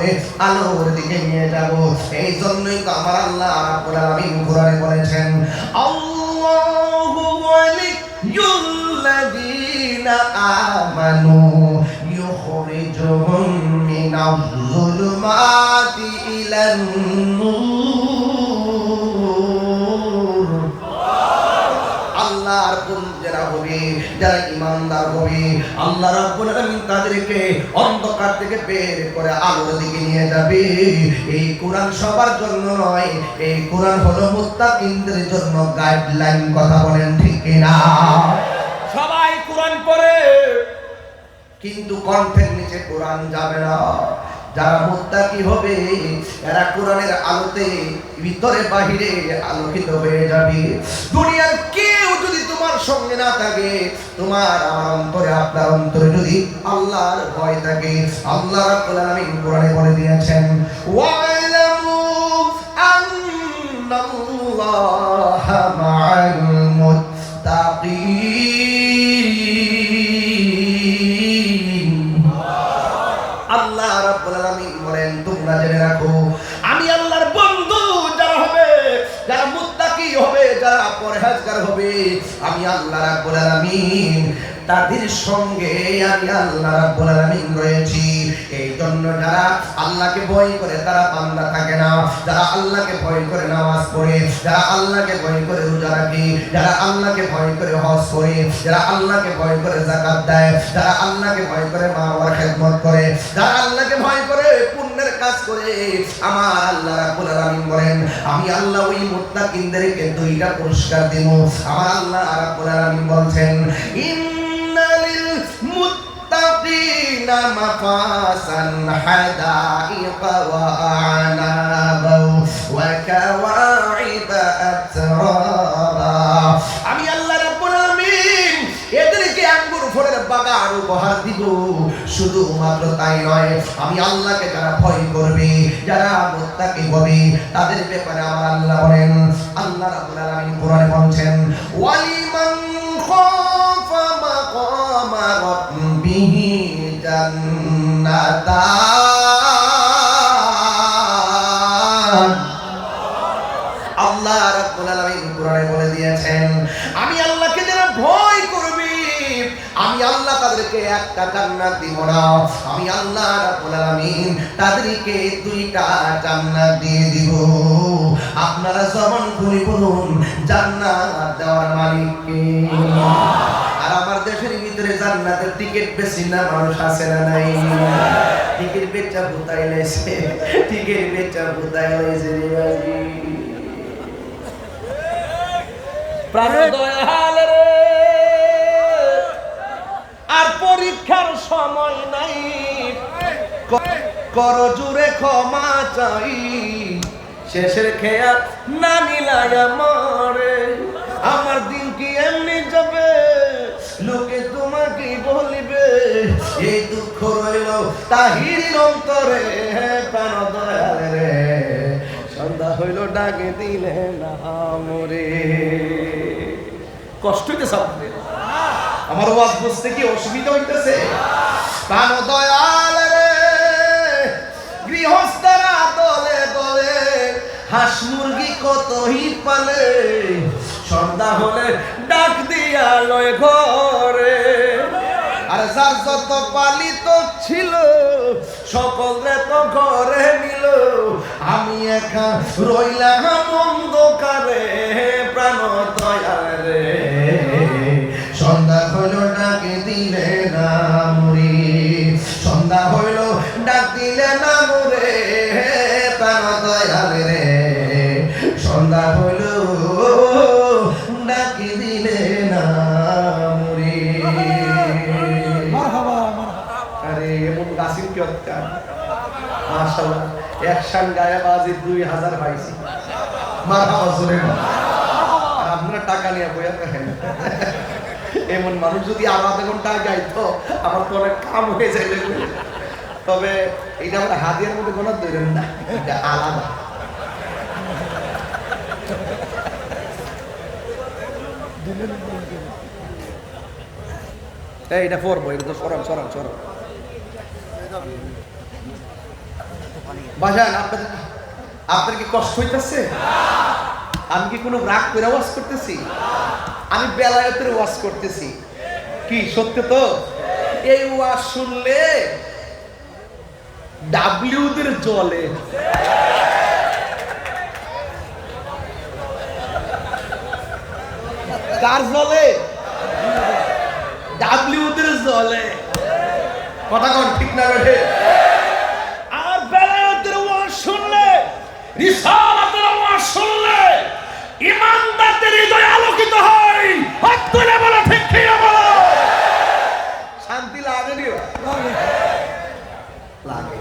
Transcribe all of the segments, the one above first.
করে আলোর দিকে নিয়ে যাব। এই জন্যই তো আমার আল্লাহ রাব্বুল আলামিন কোরআনে বলেছেন, আল্লাহু ওয়ালিয়ুল্লাযীনা আমানু ইউখরিজুহুম মিনাজ যুলুমাতি ইলান নূর। আল্লাহর বন্ধু যারা হবে, যারা ঈমানদার হবে, আল্লাহ রাব্বুল আলামিন তাদেরকে অন্ধকার থেকে বের করে আলোর দিকে নিয়ে যাবে। এই কোরআন সবার জন্য নয়, এই কোরআন হলো মুত্তাকিনদের জন্য গাইডলাইন। কথা বলেন ঠিক কিনা? সবাই কোরআন পড়ে কিন্তু কণ্ঠের নিচে কোরআন যাবে না। যারা মুত্তাকি হবে এরা কোরআনের আলোতে ভিতরে বাহিরে আলোকিত হয়ে যাবে। দুনিয়ার কেউ যদি তোমার সঙ্গে না থাকে, তোমার আমার অন্তরে, আপনার অন্তরে যদি আল্লাহর ভয় থাকে, আল্লাহ রাব্বুল আলামিন কোরআনে বলে দিয়েছেন, ওয়ালামু আন্নাল্লাহা মা'আল মুত্তাকিন। আল্লাহ রাব্বুল আলামিন বলেন, তোমরা জেনে রাখো আমি আল্লাহর বন্ধু যারা হবে, যারা মুত্তাকি হবে, যারা পরহেজগার হবে, আমি আল্লাহ রাব্বুল আলামিন তাদের সঙ্গে আমি আল্লাহ রাব্বুল আলামিন রয়েছি। এই জন্য যারা আল্লাহকে ভয় করে তারা বান্দা থাকে না। যারা আল্লাহকে ভয় করে নামাজ পড়ে, যারা আল্লাহকে ভয় করে রোজা রাখে, যারা আল্লাহকে ভয় করে হজ করে, যারা আল্লাহকে ভয় করে যাকাত দেয়, যারা আল্লাহকে ভয় করে মা বাবার খেদমত করে, যারা আল্লাহকে ভয় করে পুণ্যের কাজ করে, আমার আল্লাহ রাব্বুল আলামিন বলেন আমি আল্লাহ ওই মুত্তাকিনদেরকে দুইটা পুরস্কার দেব। আমার আল্লাহ রাব্বুল আলামিন বলছেন, ইন্নালিল মুত্তাকিনা মাফাসান হাদাইকা ওয়া আনাবা ওয়া কাওয়াইবা আতরাবা। আমি আল্লাহ রাব্বুল আলামিন এদেরকে আঙ্গুর ফলের বাগান উপহার দিব। শুধুমাত্র তাই নয়, আমি আল্লাহকে যারা ভয় করবে, যারা মুত্তাকি হবে, তাদের ব্যাপারে আমার আল্লাহ বলেন, আল্লাহ রাব্বুল আলামিন কোরআনে বলছেন, ওয়ালিমান খাফা মাকামা রাব্বিহি জান্নাতান। আল্লাহ রাব্বুল আলামিন কোরআনে বলে দিয়েছেন, আমি আল্লাহকে যারা ভয় করবে, আমি আল্লাহ তাদেরকে একটা জান্নাত দিব না, আমি আল্লাহ রাব্বুল আলামিন তাদেরকে দুইটা জান্নাত দিয়ে দিব। আপনারা যেমন খুলি বলুন, জান্নাত দেওয়ার মালিক কে? আর আমার দেশের ভিতরে জান্নাতের টিকিট বেশি না মানুষ আছে না নাই? টিকিট বেচা ভুতাই লাইছে, টিকিট বেচা ভুতাই লাইছে রে বাজি। প্রাণ দয়াল রে, আর পরীক্ষার সময় নাই, কর জুড়ে ক্ষমা চাই, শেষের খেয়া না নিলাই আমারে। আমার দিন কি এমনি যাবে, লোকে তোমাকে বলিবে, এই দুঃখ রইল তাহিরির অন্তরে। প্রাণ দয়াল রে, সন্ধ্যা হইল ডাকে দিলে না মরে। কষ্ট হইতেছে আপনাদের? আমার ওয়াজ বুঝতে কি অসুবিধা হইতেছে? প্রাণ দয়াল রে, গৃহস্থরা দলে দলে হাঁস মুরগি কতই পালে, সন্ধ্যা হলে ডাক দিয়া লয় ঘরে। আর যার যত পালিত ছিল সকলে তো ঘরে নিল, আমি একা রইলাম অন্ধকারে। প্রাণ দয়াল রে, সন্ধ্যা হইল ডাকে দিলে না মরি, সন্ধ্যা হইল ডাক দিলে না মরে। প্রাণ দয়াল রে, সন্ধ্যা হইল ডাকে দিলে না মরি। আরে এমন গাছির কি অত্যাচার, মাশাআল্লাহ। একশান গায়ে বাজি 2000 পাইছি। মারহাবা জোরে না। আর আপনারা টাকা নিয়ে বইয়া দেখেন, এমন মানুষ যদি আরো আধা ঘন্টা গাইতো আমার তো অনেক কাম হয়ে যাইবে। তবে এটা আমরা হাদিয়ার মধ্যে গোনা ধরেন না, এটা আলাদা। এটা পড়বো, এটা তো সরান সরান সরান। বাজান আপনার কি কষ্ট হইতেছে? আমি কি কোনো রাগ করে ওয়াজ করতেছি? আমি বেলায়েতের ওয়াজ করতেছি। কি সত্য তো? এই ওয়াজ শুনলে ডাব্লিউদের জলে, কার জলে? ডাব্লিউদের জলে। কথা কোন ঠিক না বেঠে? আর বেলায়েতের ওয়াজ শুনলে, রিসালাতের ওয়াজ শুনলে ইমানদারদের হৃদয় আলোকিত হয়। হাত তুলে বলো ঠিক কি না বলো? শান্তি লাগে নি? লাগে।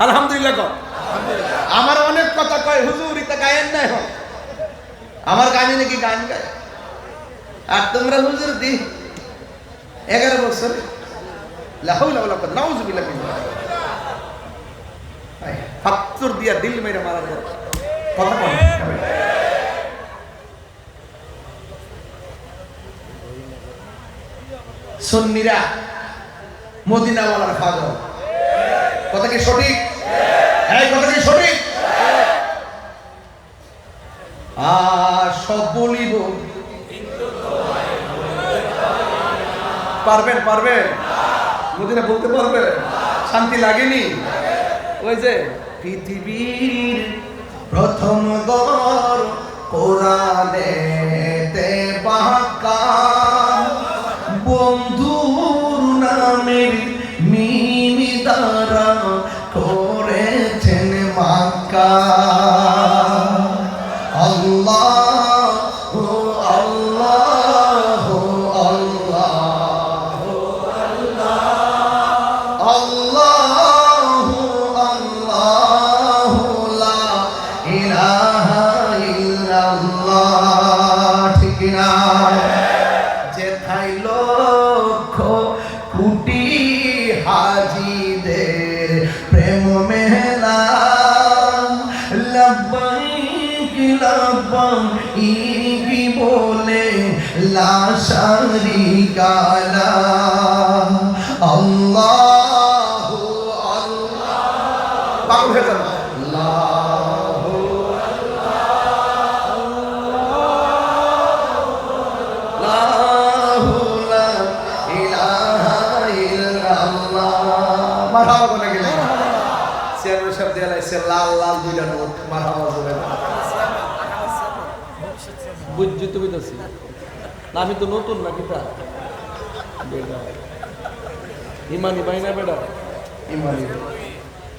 আলহামদুলিল্লাহ কর। আমার অনেক কথা কয় হুজুর ইতা গায়েন নাই হন, আমার গানে নাকি গান গায়। আর তোমরা হুজুর দি 11 বছর লা হাওলা ওয়ালা কুওয়াতা নাউযুবিল্লাহ মিন ফাত্তর দিয়া দিল মেরে মারার কথা কয়। সুন্নিরা মদিনাওয়ালার পাগল। কথা কি সঠিক? এই কথা কি সঠিক? সব বলিব। পারবেন পারবেন? মদিনা বলতে পারবেন? শান্তি লাগেনি? ওই যে পৃথিবীর প্রথম গর কোরআনেতে পাকা, বন্ধুর নামের মিমি দ্বারা করেছেন মাক্কা। আল্লাহ আল্লাহ আল্লাহ আল্লাহ আল্লাহ লা ইলাহা ইল্লাল্লাহ। ঠিক না? যেথায় লক্ষ কোটি হাজিদের প্রেম মেলা, লব্বাইক লব্বাইক বলে লা শারিকা লাহ। আল্লাহু আল্লাহ পাগল হয়ে যান। আল্লাহু আল্লাহু লা ইলাহা ইল্লাল্লাহ। মারহাবা বলে গেলে চেয়ারের সব দেয়া লাইছে লাল লাল দুইটা নোট। মারহাবা বলে বুঝছি তুমি তো না, আমি তো নতুন না কিতা ইমানি ভাই না বেটা। ইমানি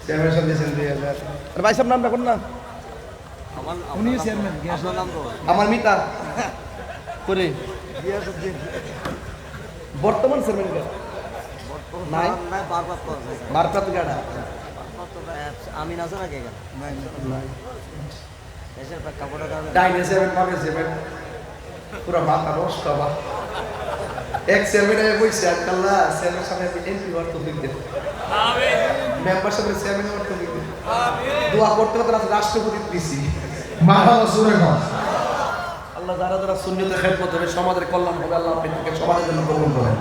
চেয়ারের সব দিয়েছেন 2000। আর ভাই সাহেব নাম রাখুন না। উনি চেয়ারম্যান। আমার মিতা করে বর্তমান চেয়ারম্যান কে নাই? বারপ্রাপ্ত গাড়া আমি না জানা কে গেল দেশের প্রেক্ষাপটে ডাইনে চেয়ারম্যান পাবে চেয়ারম্যান পুরো মাথা নষ্ট বা এক চেয়ারম্যান বইছে আল্লাহ চেয়ারম্যান সামনে এমপি হওয়ার তৌফিক দেন। আমিন। মেম্বার সাহেবের চেয়ারম্যান হওয়ার তৌফিক দেন। দোয়া করতে করতে রাষ্ট্রপতি দিছি। মারহাবা সুরে কর। আল্লাহ যারা যারা সুন্নিয়তে খেদমত হবে, সমাজের কল্যাণ হবে, আল্লাহ আপনাকে সমাজের জন্য কবুল করেন।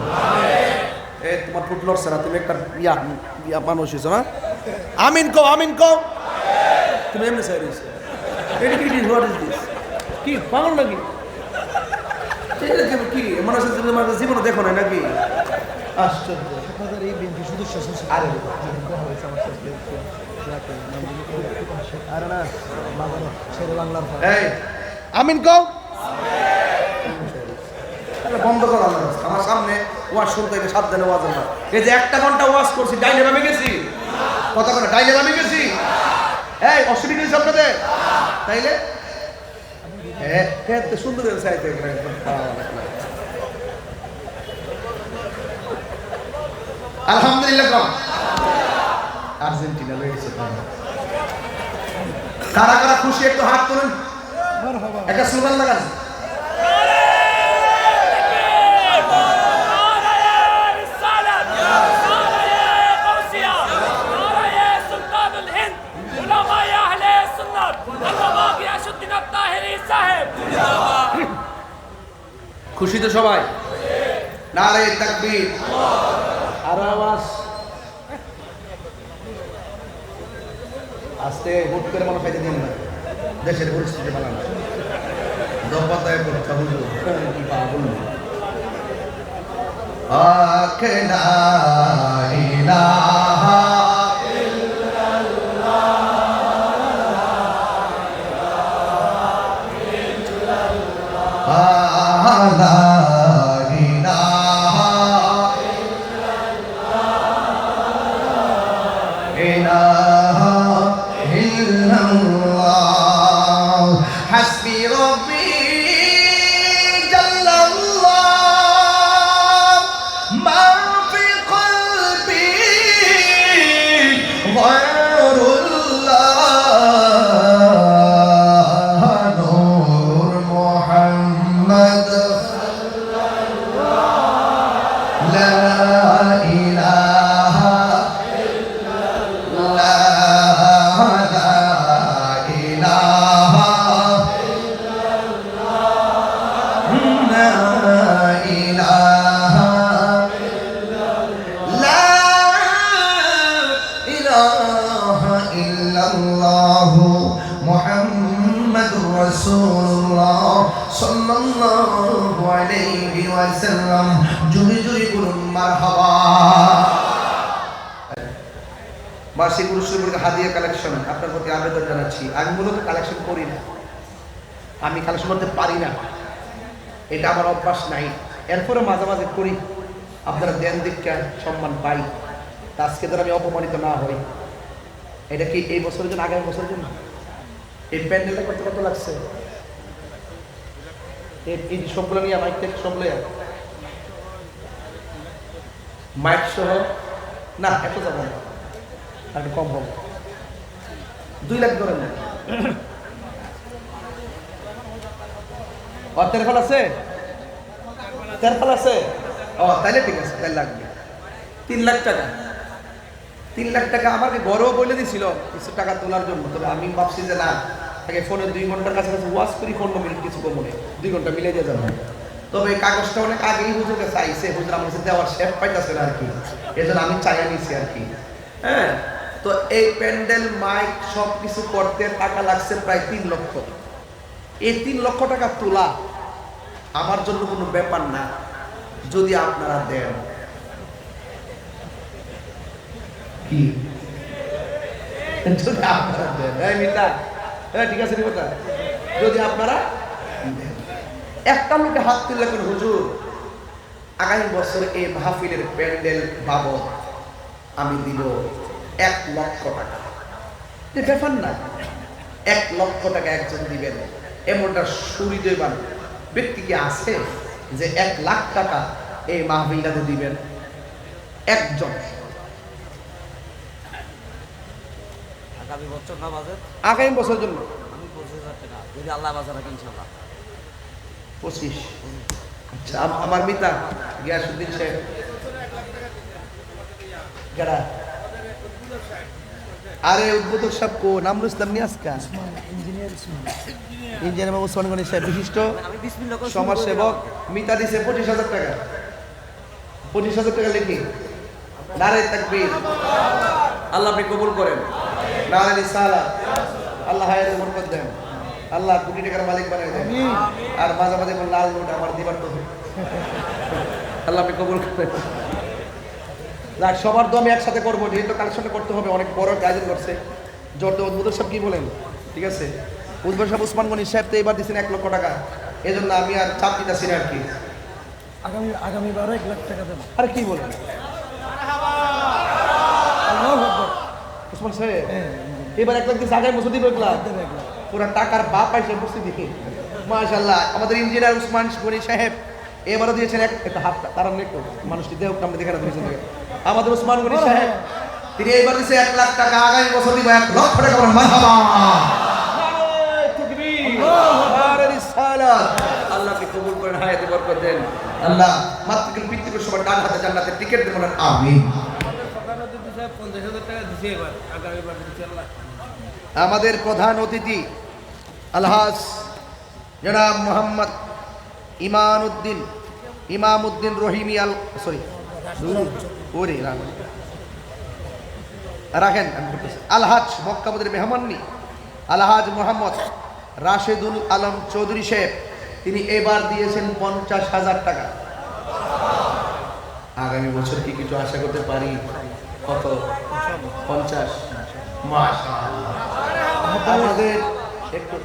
এই তোমার ফুট লড়ছে না, তুমি একটা ইয়া মানুষ হইছো না? আমিন কও, আমিন কও। তুমি এমনি চাই রইছো। এটা কি দিস? What is this? কি পাগল নাকি? কি মনে হচ্ছে তোমার জীবনে দেখো নাই নাকি? আশ্চর্য। আপনাদের এই বিএনপি সদস্য আরে আরে না শেরে বাংলার এই আমিন কও। বন্ধ করো আমার সামনে ওয়াজ শুনতে হবে, সাবধানে ওয়াজ না। এই যে 1 ঘন্টা ওয়াজ করছি, ডাইনে নামে গেছি। কথা করে ডাইনে নামে গেছি। এই অসুবিধা হয়েছে আপনাদের? তাইলে হ্যাঁ সুন্দর চাইতে আলহামদুলিল্লাহ। আর্জেন্টিনা লেগেছে। কারা কারা খুশি একটু হাত তুলেন, একটা স্লোগান লাগান। খুশি তো সবাই? নারে তাকবীর। আর আওয়াজ আজকে হুট করে মনে খাইতে দিন না, দেশের পরিস্থিতি ভালো না। দপাতায় পড়তে হুজুর কি পাগল আখলা ইলাহা লা ইলাহা ইলাহা ইল্লাল্লাহ হাসবি রব্বি জাল্লাল্লাহ মা ফি কলবি গায়রুল্লাহ নূর মুহাম্মদ লা ইলাহা সাল্লাল্লাহু আলাইহি ওয়াসাল্লাম জুরি জুরি বলুন মারহাবা। মাসিক পুরস্কার হাদিয়া কালেকশন আপনার প্রতি আবেদন জানাচ্ছি। আমি মূলত কালেকশন করি না, আমি কালেকশন করতে পারি না, এটা আমার অভ্যাস নাই। এরপরে মাঝে মাঝে করি, আপনারা দেন দীক্ষা সম্মান পাই। তা আজকে ধর আমি অপমানিত না হই। এটা কি এই বছরের জন্য, আগামী বছরের জন্য? এই প্যান্ডেলটা করতে কত লাগছে? এই সবগুলো নিয়ে মাইক থেকে সব লইয়া মাইক সহ না, এত যাবো না, আর একটু কম হবে, 2 লাখ ধরেন না। তেরফল আছে, তেরফল আছে, ও তাহলে ঠিক আছে, তাহলে লাগবে 3 লাখ টাকা। 3 লাখ টাকা আমাকে বড়ও বলে দিছিল কিছু টাকা তোলার জন্য, তবে আমি ভাবছি যে না, আগে ফোনে 2 ঘন্টার কাছাকাছি ওয়াশ করি, 15 মিনিট কিছু কমনে 2 ঘন্টা মিলে দিয়ে যাবে। তবে এই কাগজটা অনেক আগেই হুজুরকে চাইছে, হুজুর আমার কাছে দেওয়ার শেপ পাইতেছে না আর কি, এই জন্য আমি চাইয়া নিছি আর কি। হ্যাঁ, তো এই প্যান্ডেল মাইক সব কিছু করতে টাকা লাগছে প্রায় 3 লক্ষ। এই 3 লক্ষ টাকা তোলা আমার জন্য কোনো ব্যাপার না, যদি আপনারা দেন। কি যদি আপনারা দেন, এই মিতা, ঠিক আছে কথা, যদি আপনারা দেন। একটা লোকে হাত তুললে কোন হুজুর আগামী বছর এই মাহফিলের প্যান্ডেল বাবদ আমি দিব 1 লক্ষ টাকা। ব্যাপার না, 1 লক্ষ টাকা একজন দিবেন, এমনটা সুহৃদয়বান ব্যক্তি কি আছে যে 1 লাখ টাকা এই মাহফিলটাতে দিবেন? একজন। আগামী বছর না বাজেট, আগামী বছরের জন্য আমি 25,000 টাকা যদি আল্লাহ বাজার রাখে ইনশাআল্লাহ। 25। আচ্ছা, আমার মিতা গিয়াসউদ্দিন সাহেব যারা, আরে উদ্বোধক সাহেব কো নামরুল ইসলাম নিয়াজকা, ইঞ্জিনিয়ার বাবু ওসমান গনি সাহেব বিশিষ্ট আমি বিসমিল্লাহ করে সমাজসেবক, মিতা দিছে 25,000 টাকা। 25,000 টাকা লিখি, নারে তাকবীর, আল্লাহ আপনি কবুল করেন, নারে রিসালাত, আল্লাহ হায়াতে বরকত দেন, আল্লাহ কোটি টাকার মালিক বানায় দেন, আর মাঝে মাঝে লাল নোট আমার দিবার তো আল্লাহ আপনি কবুল করেন। যাক, সবার তো আমি একসাথে করবো, যেহেতু কালেকশনটা করতে হবে, অনেক বড় আয়োজন করছে। জর্দ উদ্বোধক সাহেব কি বলেন? ঠিক আছে, উদ্বোধক সাহেব ওসমান গনি সাহেব তো এবার দিচ্ছেন 1 লক্ষ টাকা, এই জন্য আমি আর চাপ দিতেছি না আর কি। আগামীবারও 1 লাখ টাকা দেব। আরে কি বলেন ওসমান সাহেব, এবার 1 লাখ দিচ্ছে, আগামী বছর দিব 1 লাখ, পুরা টাকার বাপ পাইছে বসে দেখি। মাশাআল্লাহ, আমাদের ইঞ্জিনিয়ার ওসমান গনি সাহেব এবারও দিয়েছেন একটা হাত তারা একটু মানুষটি দেহ আমরা দেখে না দিয়েছেন। আমাদের ওসমান গনি সাহেব তিনি এবার দিয়েছে 1 লাখ টাকা, আগামী বছর দিব 1 লক্ষ টাকা। মারহাবা, নারে তাকবীর, নারে রিসালাত, আল্লাহ আপনি কবুল করেন, হায়াতে বরকত দেন। আল্লাহ মাতৃকুল পিতৃকুল সবার ডান হাতে জান্নাতের টিকিট দেন, বলেন আমিন। 50,000 টাকা দিছে এবার, আগামীবার দিছে আল্লাহ। আমাদের প্রধান অতিথি আলহাজ জনাব মোহাম্মদ ইমামউদ্দিন রহিমি আল, সরি ওরে রাম, রাখেন আমি বলতেছি। আলহাজ মক্কাবুদের মেহমাননি আলহাজ মোহাম্মদ রাশেদুল আলম চৌধুরী সাহেব, তিনি এবার দিয়েছেন 50,000 টাকা। আগামী বছর কি কিছু আশা করতে পারি? কত? 50। মাশাআল্লাহ। আমাদের একটু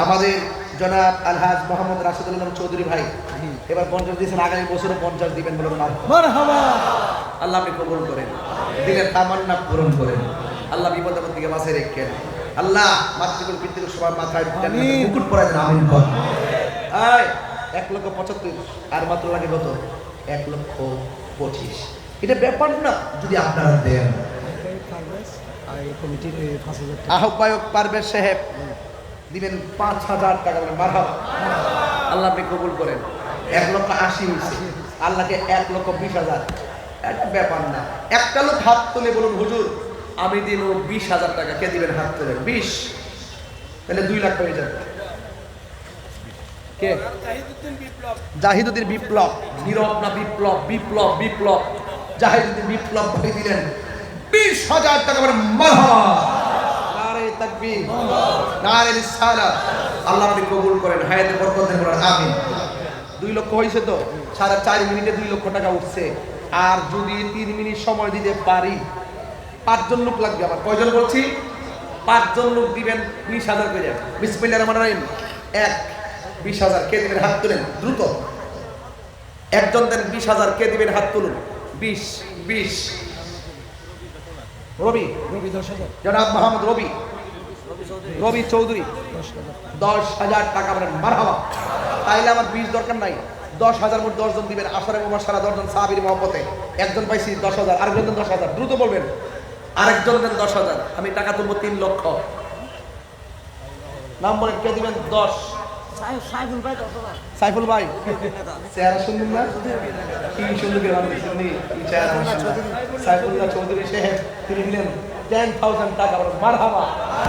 আমাদের জনাব আলহাজ মোহাম্মদ রাশেদুল আলম চৌধুরী ভাই এবার 50 দিয়েছেন, আগামী বছরও 50 দিবেন বলে মারহাবা। আল্লাহ আপনি কবুল করেন, দিলের তামান্না পূরণ করেন, আল্লাহ বিপদ আপদ থেকে বাঁচিয়ে রেখেন, আল্লাহ মাতৃকুল পিতৃকুল সবার মাথায় জান্নাতের মুকুট পরায় দেন, আমিন বল। আয় 1,75,000 আর মাত্র লাগে কত? 1,25,000। এটা ব্যাপার না যদি আপনারা দেন। আহ্বায়ক পারভেজ সাহেব দিবেন 5,000 টাকা, মারহাবা। আল্লাহ আপনি কবুল করেন। 1,80,000 হয়েছে, আল্লাহকে 1,20,000। এটা ব্যাপার না। একটা লোক হাত তুলে বলুন, হুজুর আমি দিব 20,000 টাকা। কে দিবেন? হাত তুলে 20, তাহলে 2 লাখ হয়ে যাবে। কে? জাহিদুদ্দিন বিপ্লব। নীরব না বিপ্লব? বিপ্লব বিপ্লব জাহিদুদ্দিন বিপ্লব ভাই দিলেন 20,000 টাকা। মারহাবা, নারে তাকবীর, নারে রিসালাত। আল্লাহ আপনি কবুল করেন, হায়াতে বরকত দেন, বলেন আমিন। 2 লক্ষ হয়েছে তো, 4.5 মিনিটে 2 লক্ষ টাকা উঠছে। আর যদি 3 মিনিট সময় দিতে পারি, 5 জন লোক লাগবে আমার। কয়জন বলছি? 5 জন লোক দিবেন 20,000 করে। বিসমিল্লাহির রহমানির রহিম। 1, 20,000। কে দিবেন? হাত তুলেন দ্রুত। একজন দেন 20,000। কে দিবেন? হাত তুলুন। 20, 20। রবি 10,000। জনাব মোহাম্মদ রবি চৌধুরী 10,000 টাকা। বলেন মারহাবা। তাইলে আমার 20 দরকার নাই, 10,000 মোট 10 জন দিবেন। আসরে মুবাশশারা 10 জন সাহাবীর মহব্বতে। একজন পাইছি 10,000, আরেকজন দেন 10,000। দ্রুত বলবেন। আরেকজন দেন 10,000। আমি টাকা তুলবো 3 লক্ষ। নাম বলেন, কে দিবেন? 10। সাইফুল ভাই 10,000। সাইফুল ভাই, চেহারা সুন্দর না? কি সুন্দর করে আমি শুনি, কি চেহারা মাশাআল্লাহ। সাইফুল্লাহ চৌধুরী সাহেব তিনি দিলেন 10,000 টাকা। মারহাবা।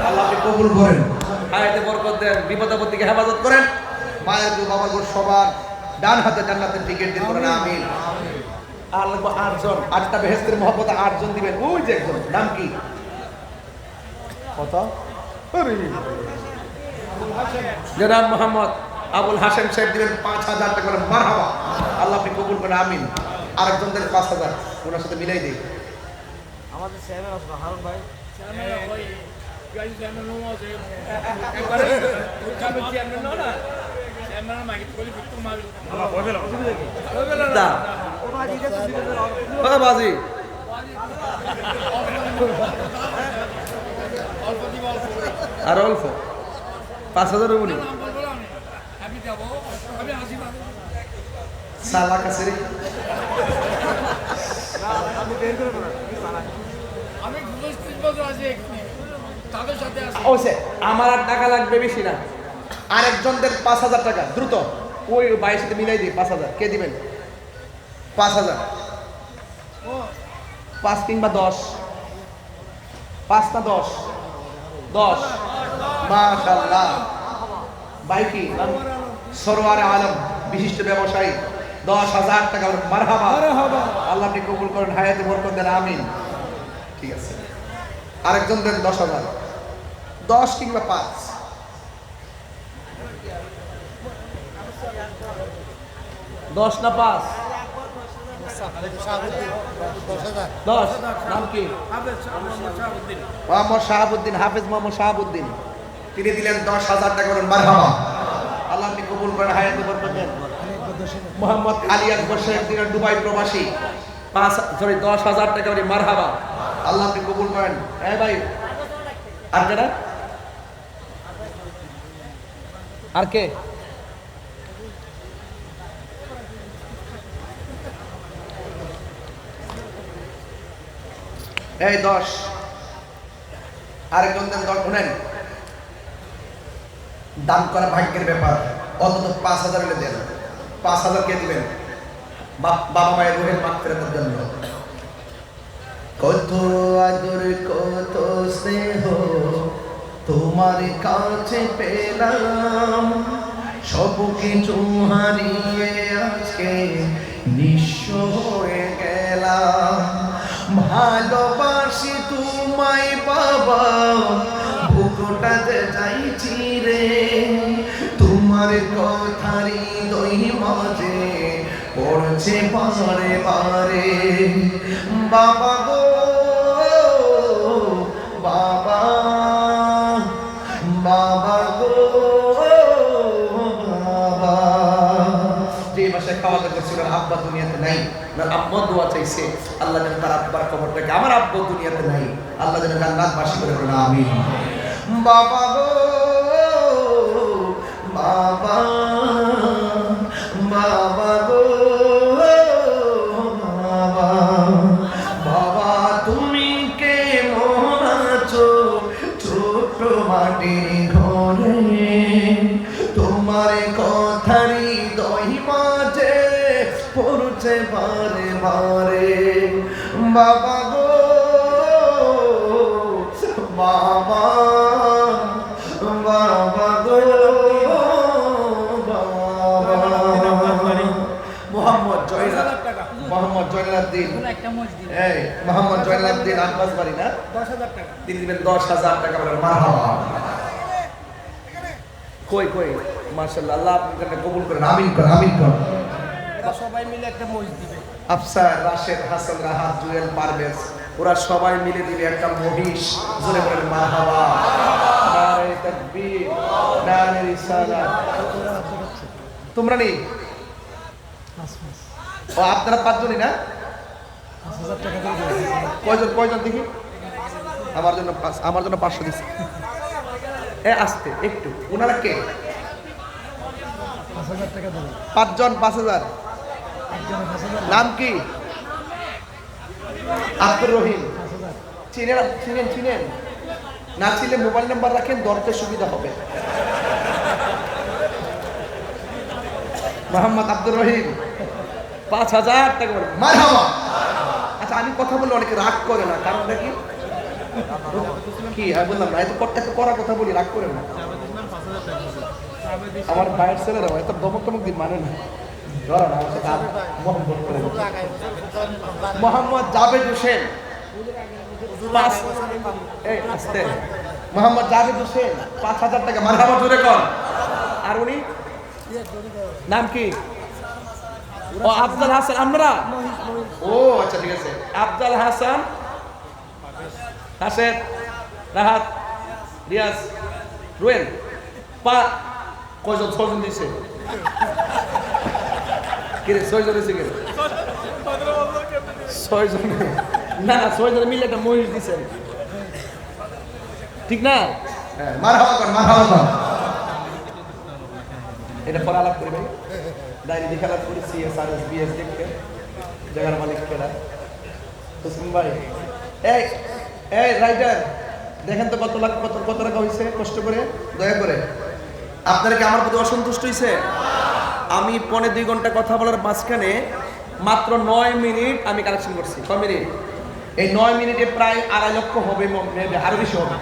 আল্লাহ আপনি কবুল করেন, হায়াতে বরকত দেন, বিপদ আপদ থেকে হেফাজত করেন। মায়ের গো বাবার গো সবার ডান হাতে জান্নাতের টিকিট দিন, বলেন আমিন। আর লাগবে 8 জন। 8টা বেহেশতের মহব্বতে 8 জন দিবেন। ওই যে একজন, নাম কি? কত? জনাব মোহাম্মদ আবুল হাশেম সাহেব দিবেন 5,000 টাকা। মারহাবা। আল্লাহ আপনি কবুল করেন, আমিন। আরেকজন দেন 5,000। ওনার সাথে মিলাই দিই। আমাদের চেয়ারম্যান আছে হারুন ভাই। দা বাজি আর অল্প 5,000 উনি সালা কাছে রে। আমার আর টাকা লাগবে বেশি না। আরেকজন দেন 5,000 টাকা দ্রুত। ওই ভাইয়ের সাথে মিলাই দিই 5,000। কে দিবেন? 5,000। 5 কিংবা 10? 5 না 10? 10। মাশাআল্লাহ। ভাই কি নাম? সরওয়ারে আলম, বিশিষ্ট ব্যবসায়ী। 10,000 টাকা। মারহাবা। আল্লাহ আপনি কবুল করেন, হায়াতে বরকত দেন, আমিন। ঠিক আছে, আরেকজন দেন 10,000। 10 কিংবা 5? 10 না 5? 10। নাম কি? মোহাম্মদ শাহাবুদ্দিন, হাফেজ মোহাম্মদ শাহাবুদ্দিন। তিনি দিলেন 10,000 টাকা। মারহাবা। আল্লাহ আপনি কবুল করেন, হায়াতে বরকত দেন। মোহাম্মদ আলী আকবর সাহেব দিলেন দুবাই প্রবাসী 10,000 টাকা। মারহাবা। আল্লাহ আপনি কবুল করেন। হ্যাঁ ভাই, আর কেনা? আর কে? এই 10। আরেকজন দেন 10। শুনেন, দান করা ভাগ্যের ব্যাপার। অন্তত 5,000 হলে দেন। 5,000 কে দিবেন? বাবা মায়ের রুহের মাগফিরাতের জন্য। কত আদর কত স্নেহ তোমার কাছে পেলাম, সব কিছু হারিয়ে আজকে নিঃস্ব হয়ে গেলাম। পড়ছে বারে বারে বাবা গো বাবা বাবা গো বাবা। যে মাসে খাওয়া দাওয়া করছিল আব্বা দুনিয়াতে নাই, না আম্মা দোয়া চাইছে আল্লাহ যেন তার আব্বার কবরটাকে, আমার আব্বু দুনিয়াতে নাই, আল্লাহ যেন জান্নাতবাসী করে বলেন আমিন। বাবা গো বাবা বাবা গো বাবা বাবা তুমি কেমন আছো ছোট মাটির ঘরে, তোমার কথারই দই মাঝে পড়ছে বারে বারে বাবা গো বাবা বাবা গো মোহাম্মদ জয়নালউদ্দিন, এই মোহাম্মদ জয়নালউদ্দিন আব্বাস বাড়ি না, 10,000 টাকা। তিনি দিবেন 10,000 টাকা। বলেন মারহাবা। কই কই মাশাআল্লাহ, আল্লাহ আপনাকে কবুল করেন, আমিন করেন, আমিন করেন। ওরা সবাই মিলে একটা মসজিদ দিবে। আফসার, রাশেদ, হাসান, রাহাত, জুয়েল, পারভেজ ওরা সবাই মিলে দিবে একটা মহিষ। জোরে বলেন মারহাবা। নারে তাকবীর, নারে রিসালাত। তোমরা নেই ও আপনারা 5 জনই না? কয়জন কয়জন দেখি? আমার জন্য 500 দিচ্ছে। এ আসতে একটু, ওনারা কে? 5 জন 5,000। নাম কি? আব্দুর রহিম। চিনেন চিনেন চিনেন? না চিনলে মোবাইল নাম্বার রাখেন, দরতে সুবিধা হবে। মোহাম্মদ আব্দুর রহিম 5,000 টাকা। বলে মারহাবা। আচ্ছা আমি কথা বললে অনেকে রাগ করে না, কারণটা কি? কি আমি বললাম না, এত করা কথা বলি, রাগ করে না। আমার ভাইয়ের ছেলেরা এত দমক টমক দিন মানে না, ধরা না আমার সাথে মোহাম্মদ করে। মোহাম্মদ জাভেদ হোসেন, আস্তে, মোহাম্মদ জাভেদ হোসেন 5,000 টাকা। মারহাবা জোরে কর। আর উনি নাম কি? ও আফজাল হাসান। আমরা ও আচ্ছা ঠিক আছে, আফজাল হাসান, হাসেন, রাহাত, রিয়াজ, রুয়েল। কয়জন? 6 জন দিছে। কিরে 6 জন দিছে? কিরে 6 জন? না না, 6 জন মিলে একটা মহিষ দিছেন, ঠিক না? হ্যাঁ, মারহাবা কর, মারহাবা কর। এটা পরে আলাপ করি ভাই, ডায়েরি দেখে আলাপ করি। CSRS BS দেখে জায়গার মালিক কেনা হোসেন ভাই। এই এই রাইটার দেখেন তো কত লাখ কত টাকা হয়েছে কষ্ট করে, দয়া করে। আপনারা কি আমার প্রতি অসন্তুষ্ট হয়েছে? আমি 1.5-2 ঘন্টা কথা বলার মাঝখানে মাত্র 9 মিনিট আমি কালেকশন করছি। 6 মিনিট, এই 9 মিনিটে প্রায় 2.5 লক্ষ হবে, আরো বেশি হবে।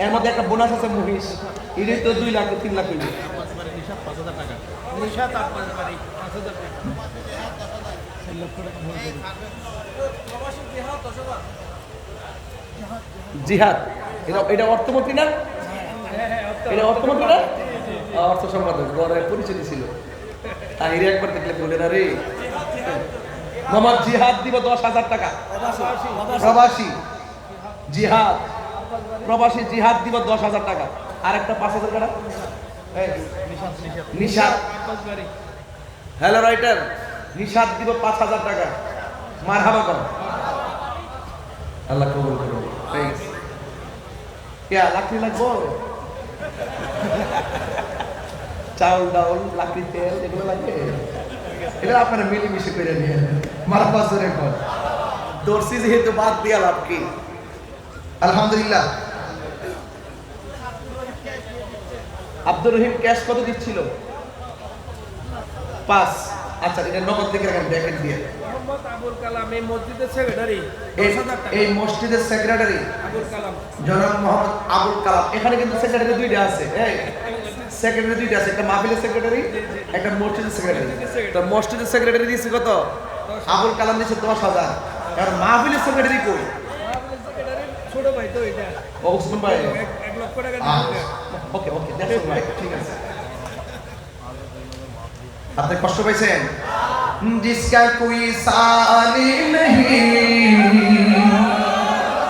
এর মধ্যে একটা বোনাস আছে মহিষ, এটাই তো 2 লাখ 3 লাখ হইবে। জিহাদ, এটা অর্থমন্ত্রী না? এটা অর্থমন্ত্রী না? অর্থ সম্পাদক বড় পরিচয় ছিল। তাহিরে একবার দেখলে বলে না রে। মোহাম্মদ জিহাদ দিব 10,000 টাকা। প্রবাসী জিহাদ, প্রবাসী জিহাদ দিব 10,000 টাকা। আর একটা 5,000 টাকা নিশাদ। হ্যালো রাইটার, নিশাদ দিব 5,000 টাকা। মারহাবা করো, আল্লাহ কবুল করুন। কে লাকড়ি লাগবো? চাউল ডাউল লাকড়ি তেল এগুলো লাগবে, এগুলো আপনারা মিলেমিশে করে নিয়ে মারহাবা জোরে কর। দর্শি যেহেতু বাদ দিয়া লাভ কি? আলহামদুলিল্লাহ। আব্দুর রহিম ক্যাশ কত দিচ্ছিল? 5। আচ্ছা এটা নগদ দিকে রাখেন ব্র্যাকেট দিয়ে। মোহাম্মদ আবুল কালাম এই মসজিদের সেক্রেটারি, এই মসজিদের সেক্রেটারি আবুল কালাম, জনাব মোহাম্মদ আবুল কালাম। এখানে কিন্তু সেক্রেটারি 2টা আছে। এই সেক্রেটারি 2টা আছে, একটা মাহফিলের সেক্রেটারি, একটা মসজিদের সেক্রেটারি। তো মসজিদের সেক্রেটারি দিয়েছে কত? আবুল কালাম দিয়েছে 10,000। আর মাহফিলের সেক্রেটারি কই? ছোট ভাই তো এটা। ও ওসমান ভাই 1 লক্ষ টাকা দিয়েছে। ওকে ওকে দেখো ভাই ঠিক আছে। আপনি কষ্ট পাইছেন? जिसका कोई सानी नहीं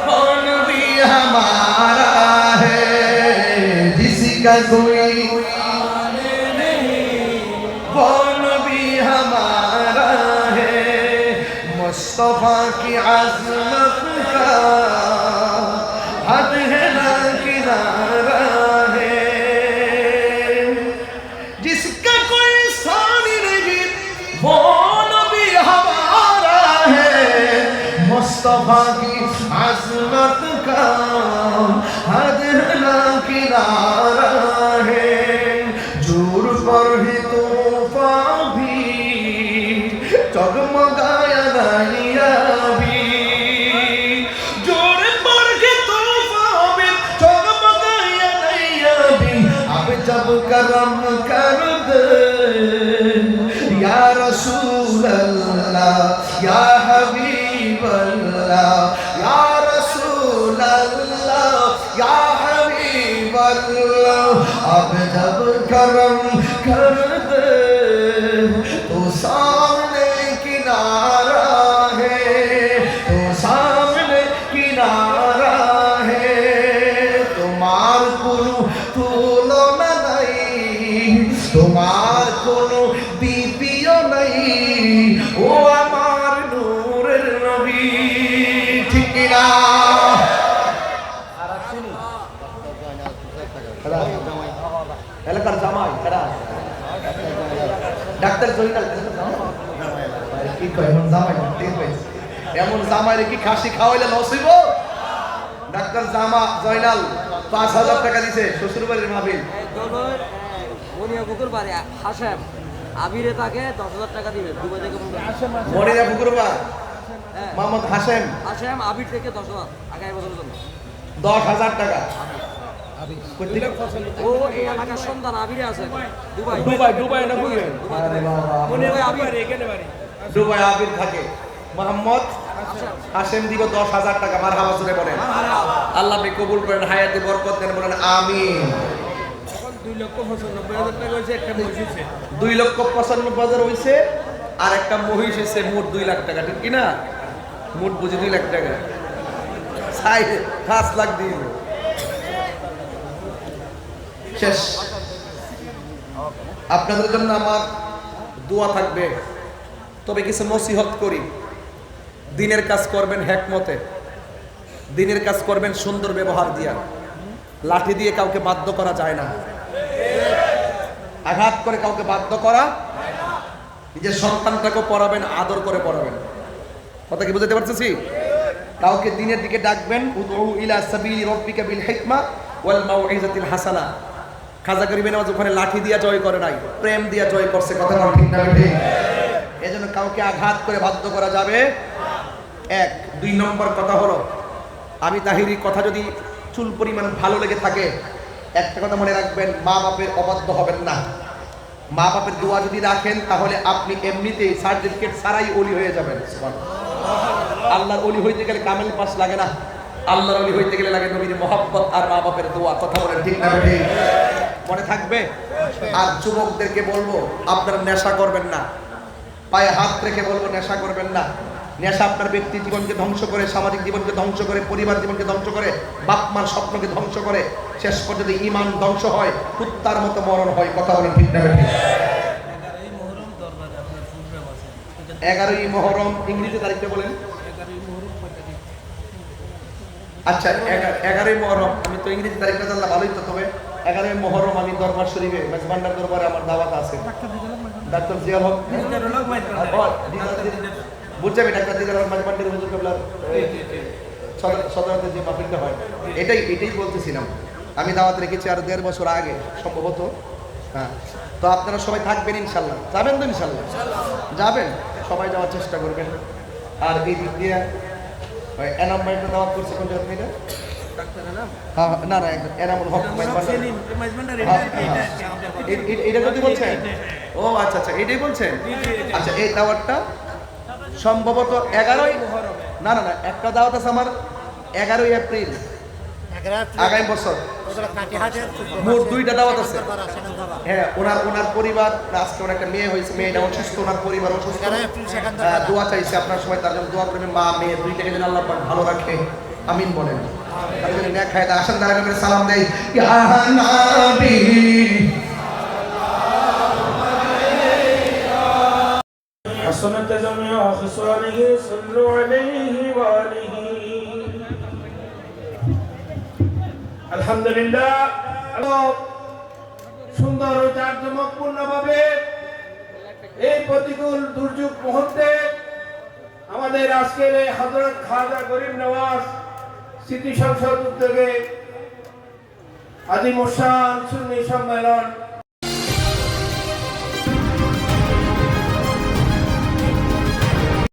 वो नबी हमारा है जिसका कोई वो नबी हमारा है मुस्तफा की अज़मत का हद है ना किनारा है जिसका कोई सानी नहीं वो नबी हमारा है मुस्तफा की अज़मत का हद है ना किनारा है जोर पर ही तूफ़ान भी जगमगाया नहीं अभी जोर पर ही तूफ़ान भी जगमगाया नहीं अभी अब जब करम कर दे या रसूल अल्लाह या हबीब अल्लाह या रसूल अल्लाह या हबीब अल्लाह अब जब करम कर दे तो सामने किनारा है तो सामने किनारा है तुम्हार কোনো তুলনা নাই তোমার কোনো বিপিও নাই ও আমার নূরের নবী ঠিক না এলাকার জামাই কারা ডাক্তার জয়নাল কি কয় এমন জামাই ঠিক হয়েছে এমন জামাইরে কি খাসি খাওয়াইলে লস হইব ডাক্তার জামা জয়নাল ৫,০০০ টাকা দিছে শ্বশুর বাড়ির মাহফিল মনিয়া পুকুর বাড়ি হাসেম আবিরে তাকে 10,000 টাকা দিবে দুবাই থেকে মনিরা পুকুরবা হ্যাঁ। মোহাম্মদ হাশেম হাসেম আবির থেকে 10,000 আগামী বছরের জন্য ১০,০০০ টাকা ও এই এলাকার সন্তান আবিরে আছে দুবাই দুবাই না বুঝলেন আরে বাবা মনে ওই হয় আবির। এখানে বাড়ি দুবাই আবির থাকে মোহাম্মদ হাসেম হাশেম দিব ১০,০০০ টাকা মারহাবা জোরে বলেন আল্লাহ আপনি কবুল করেন হায়াতে বরকত দেন বলেন আমিন তখন 2,95,000 টাকা হয়েছে একটা বসেছে ২,৯৫,০০০ হইছে আর একটা মহিষ হইছে মোট 2 লাখ টাকা ঠিক কি না মোট বুঝি 2 লাখ টাকা 5 লাখ দিল শেষ আপনাদের জন্য আমার দোয়া থাকবে তবে কিছু নসিহত করি দিনের কাজ করবেন হিকমতে দিনের কাজ করবেন সুন্দর ব্যবহার দিয়া লাঠি দিয়ে কাউকে বাধ্য করা যায় না আঘাত করে কাউকে বাধ্য করা নিজের সন্তানটাকে পড়াবেন আদর করে পড়াবেন কথা কি বুঝতে পারতেছি কাউকে দিনের দিকে ডাকবেন উদউ ইলা সাবিলি রাব্বিকা বিল হিকমা ওয়াল মাউইজাতিল হাসানা খাজা গরিবের নামাজ ওখানে লাঠি দিয়া জয় করে নাই প্রেম দিয়া জয় করছে কথা বল ঠিক না ঠিক এজন্য কাউকে আঘাত করে বাধ্য করা যাবে 1 2 নম্বর কথা হলো আমি তাহিরি কথা যদি চুল পরিমাণ ভালো লেগে থাকে একটা কথা মনে রাখবেন মা বাপের অবাধ্য হবেন না মা বাপের দোয়া যদি রাখেন তাহলে আপনি এমনিতেই সার্টিফিকেট ছাড়াই ওলি হয়ে যাবেন আল্লাহর ওলি হইতে গেলে কামেল পাস লাগে না আল্লাহর ওলি হইতে গেলে লাগে নবীর মহব্বত আর মা বাপের দোয়া কথা বলেন ঠিক না ঠিক মনে থাকবে আর যুবকদেরকে বলবো আপনারা নেশা করবেন না পায়ে হাত রেখে বলবো নেশা করবেন না নেশা আপনার ব্যক্তি জীবনকে ধ্বংস করে সামাজিক জীবনকে ধ্বংস করে পরিবার জীবনকে ধ্বংস করে বাপ মার স্বপ্নকে ধ্বংস করে শেষ পর্যন্ত ঈমান ধ্বংস হয় কুত্তার মতো মরণ হয় কথা বলেন ঠিক না ঠিক 11ই মুহররম ইংরেজি তারিখটা বলেন আচ্ছা 11ই মুহররম আমি তো ইংরেজি তারিখটা জানলে ভালোই তো তবে 11ই মুহররম আমি দরবার শরীফে মেজবান্ডার দরবারে আমার দাওয়াত আছে ডাক্তার জিয়াল হক বুঝছে আমি ডাক্তার জিয়াল হক মেজবান্ডার হুজুর কেবলার সদরতে যে মাহফিলটা হয় এটাই বলতেছিলাম আমি দাওয়াত রেখেছি আর 1.5 বছর আগে সম্ভবত হ্যাঁ তো আপনারা সবাই থাকবেন ইনশাল্লাহ যাবেন তো ইনশাল্লাহ যাবেন সবাই যাওয়ার চেষ্টা করবেন আর এই দিক দিয়ে এনাম ভাইটা দাওয়াত করছে কোন জায়গা থেকে হ্যাঁ না না এনামুল হক এটা যদি বলছেন ও আচ্ছা আচ্ছা এটাই বলছেন আচ্ছা এই দাওয়াতটা সম্ভবত 11ই না না না একটা দাওয়াত আছে আমার 11ই এপ্রিল আগামী বছর মোট 2টা দাওয়াত আছে। হ্যাঁ, ওনার পরিবার আজকে ওনার একটা মেয়ে হয়েছে, মেয়েটা অসুস্থ, ওনার পরিবার অসুস্থ। দোয়া চাইছে আপনার সবাই তার জন্য দোয়া করবেন। মা মেয়ে দুইটাকে যেন আল্লাহ পাক ভালো রাখে, আমিন বলেন। তার জন্য নেক খায় আসেন দাঁড়া করে সালাম দেই, ইয়া নবী حسنت جميع خصاله صلوا عليه وآله আলহামদুলিল্লাহ। সুন্দর ও জাঁকজমকপূর্ণভাবে এই প্রতিকূল দুর্যোগ মুহূর্তে আমাদের আজকের এই হযরত খাজা গরিব নওয়াজ স্মৃতি সংসদ উদ্যোগে আদিম শান সুন্নি সম্মেলন